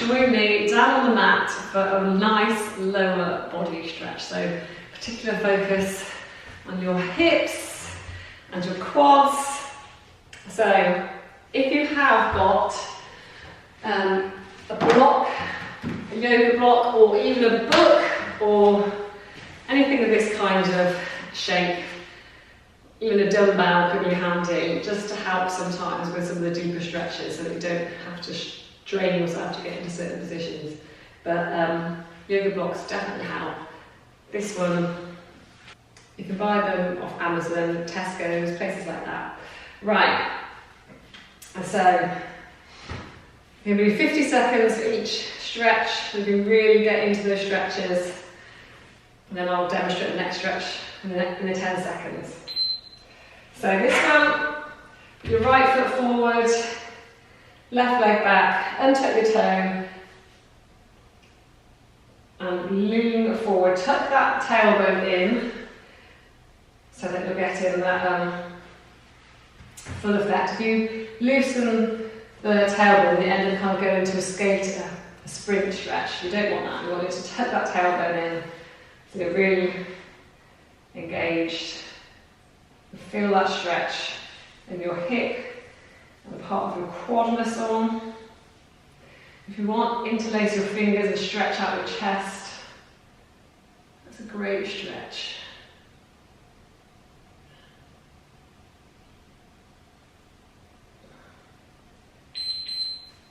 join me down on the mat for a nice lower body stretch. So particular focus on your hips and your quads. So if you have got a block, a yoga block, or even a book, or anything of this kind of shape, even a dumbbell could be handy, just to help sometimes with some of the deeper stretches so that you don't have to strain yourself to get into certain positions. But yoga blocks definitely help. This one, you can buy them off Amazon, Tesco's, places like that. Right, so you're going to do 50 seconds for each stretch. You can really get into those stretches, and then I'll demonstrate the next stretch in the 10 seconds. So this one, put your right foot forward, left leg back, untuck your toe, and lean forward. Tuck that tailbone in, so that you're getting that full effect. If you loosen the tailbone, the end will kind of go into a skate, a sprint stretch. You don't want that. You want it to tuck that tailbone in, so you're really engaged. Feel that stretch in your hip and part of your quad muscle. If you want, interlace your fingers and stretch out your chest. That's a great stretch.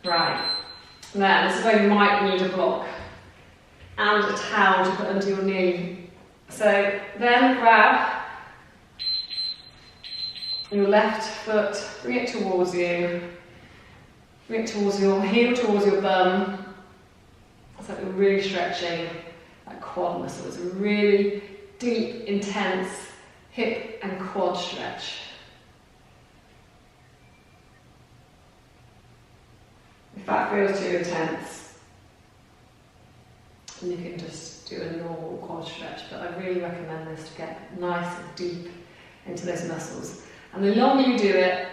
Right, now this is where you might need a block and a towel to put under your knee. So then grab your left foot, bring it towards you, bring it towards your heel, towards your bum. It's like you're really stretching that quad muscle. It's a really deep, intense hip and quad stretch. If that feels too intense, then you can just do a normal quad stretch, but I really recommend this to get nice and deep into those muscles. And the longer you do it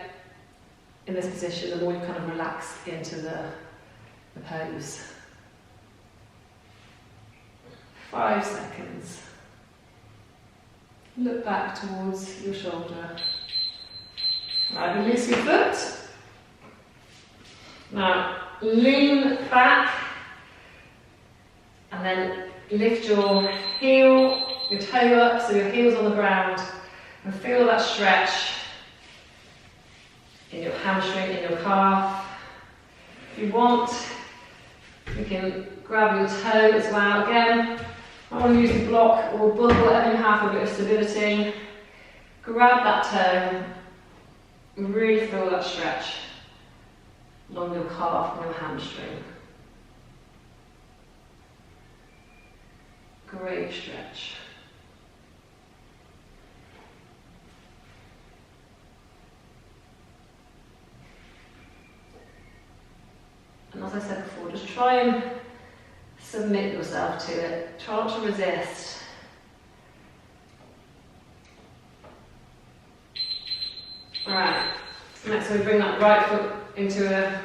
in this position, the more you kind of relax into the pose. 5 seconds. Look back towards your shoulder. Right, release your foot. Now, lean back and then lift your heel, your toe up so your heel's on the ground, and feel that stretch in your hamstring, in your calf. If you want, you can grab your toe as well. Again, I want to use a block or a book, whatever you have for a bit of stability. Grab that toe and really feel that stretch along your calf and your hamstring. Great stretch. And as I said before, just try and submit yourself to it. Try not to resist. Alright, next we bring that right foot into a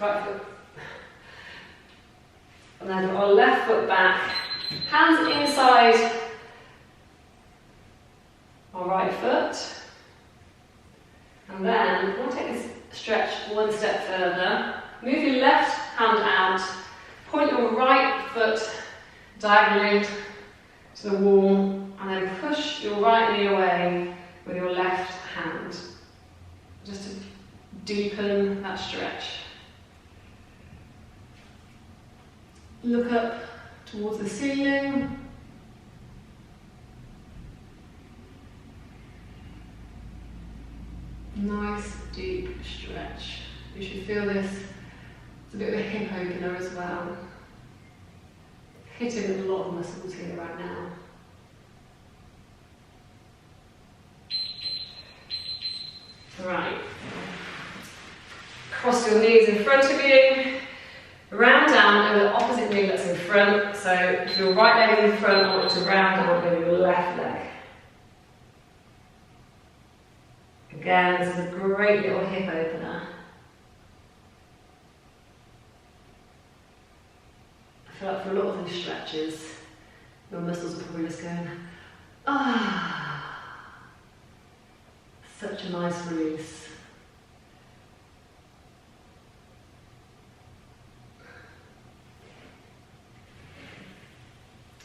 right foot. And then our left foot back, hands inside our right foot. And then we'll take this stretch one step further. Move your left hand out, point your right foot diagonally to the wall, and then push your right knee away with your left hand, just to deepen that stretch. Look up towards the ceiling. Nice deep stretch. You should feel this. It's a bit of a hip opener as well. Hitting a lot of muscles here right now. Right. Cross your knees in front of you. Round down over the opposite knee that's in front. So if your right leg is in front, I want you to round down over your left leg. Again, this is a great little hip opener. feel like for a lot of these stretches, your muscles are probably just going, ah, such a nice release.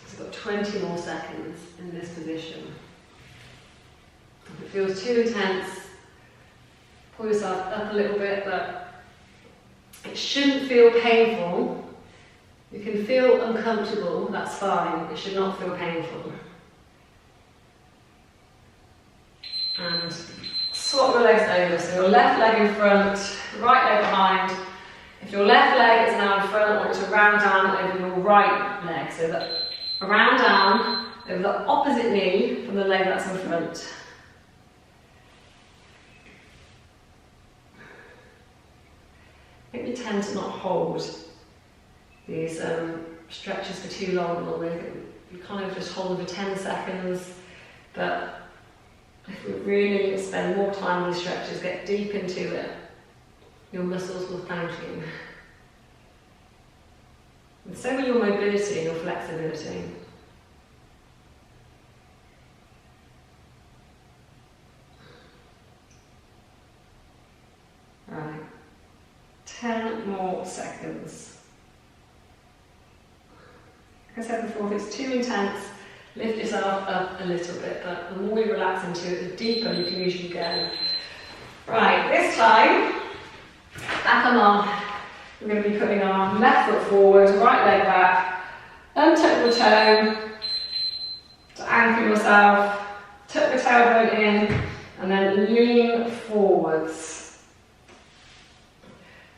So we've got 20 more seconds in this position. If it feels too intense, pull yourself up a little bit, but it shouldn't feel painful. You can feel uncomfortable, that's fine. It should not feel painful. And swap your legs over. So your left leg in front, right leg behind. If your left leg is now in front, I want you to round down over your right leg. So that round down over the opposite knee from the leg that's in front. I think we tend to not hold these stretches for too long. You kind of just hold them for 10 seconds, but if we really spend more time on these stretches, get deep into it, your muscles will thank you. And so will your mobility and your flexibility. Right, 10 more seconds. Like I said before, if it's too intense, lift yourself up a little bit, but the more you relax into it, the deeper you can usually go. Right, this time, back on our, we're going to be putting our left foot forward, right leg back, untuck the toe to anchor yourself, tuck the tailbone in, and then lean forwards.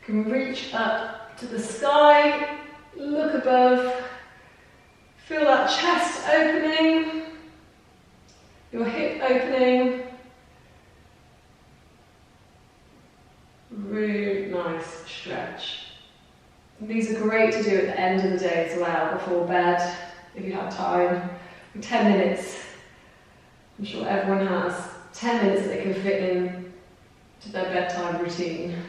You can reach up to the sky, look above, feel that chest opening, your hip opening. Really nice stretch. And these are great to do at the end of the day as well, before bed, if you have time. 10 minutes. I'm sure everyone has 10 minutes that they can fit in to their bedtime routine.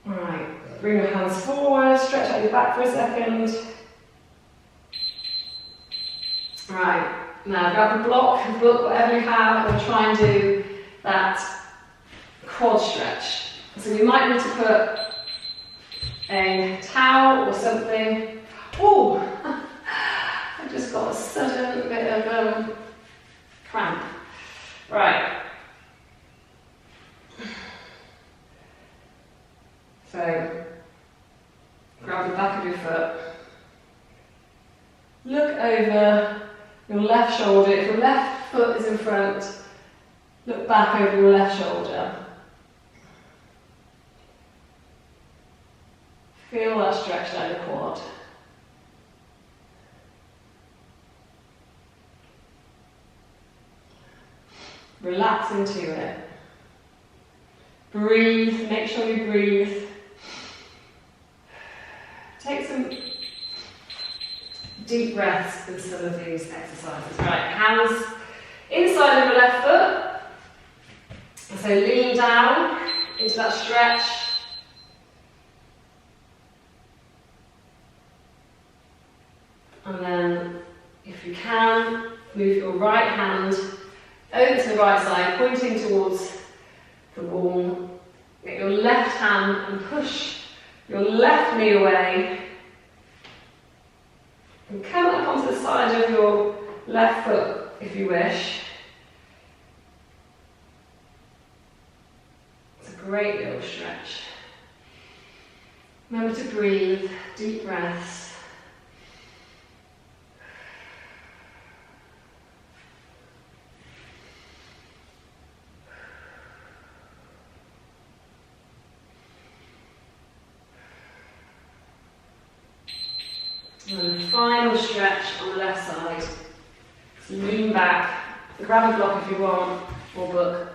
Alright, bring your hands forward, stretch out your back for a second. Right, now grab a block, a book, whatever you have, and try and do that quad stretch. So you might need to put a towel or something. Oh, I just got a sudden bit of cramp. Right. So, grab the back of your foot. Look over your left shoulder. If your left foot is in front, look back over your left shoulder. Feel that stretch down the quad. Relax into it. Breathe, make sure you breathe. Take some deep breaths with some of these exercises. Right, hands inside of your left foot. So lean down into that stretch. And then, if you can, move your right hand over to the right side, pointing towards the wall. Get your left hand and push your left knee away. And come up onto the side of your left foot if you wish. It's a great little stretch. Remember to breathe, deep breaths. And the final stretch on the left side. So lean back, grab a block if you want, or book.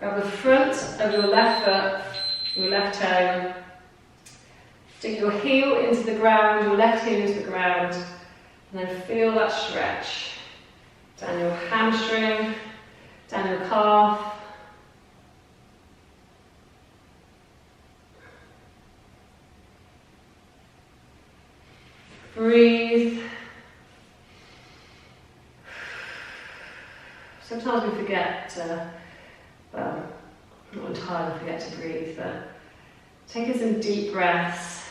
Grab the front of your left foot, your left toe. Stick your heel into the ground, your left heel into the ground, and then feel that stretch. Down your hamstring, down your calf. Breathe. Sometimes we forget, well, not entirely forget to breathe, but taking some deep breaths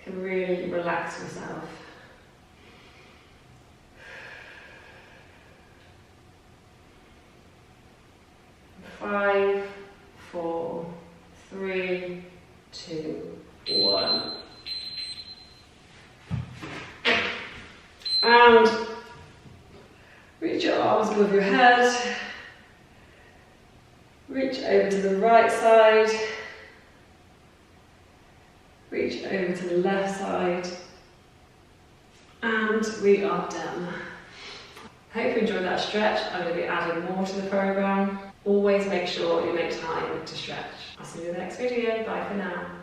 can really relax yourself. 5, 4, 3, 2, 1. And reach your arms above your head. Reach over to the right side. Reach over to the left side. And we are done. I hope you enjoyed that stretch. I'm going to be adding more to the programme. Always make sure you make time to stretch. I'll see you in the next video. Bye for now.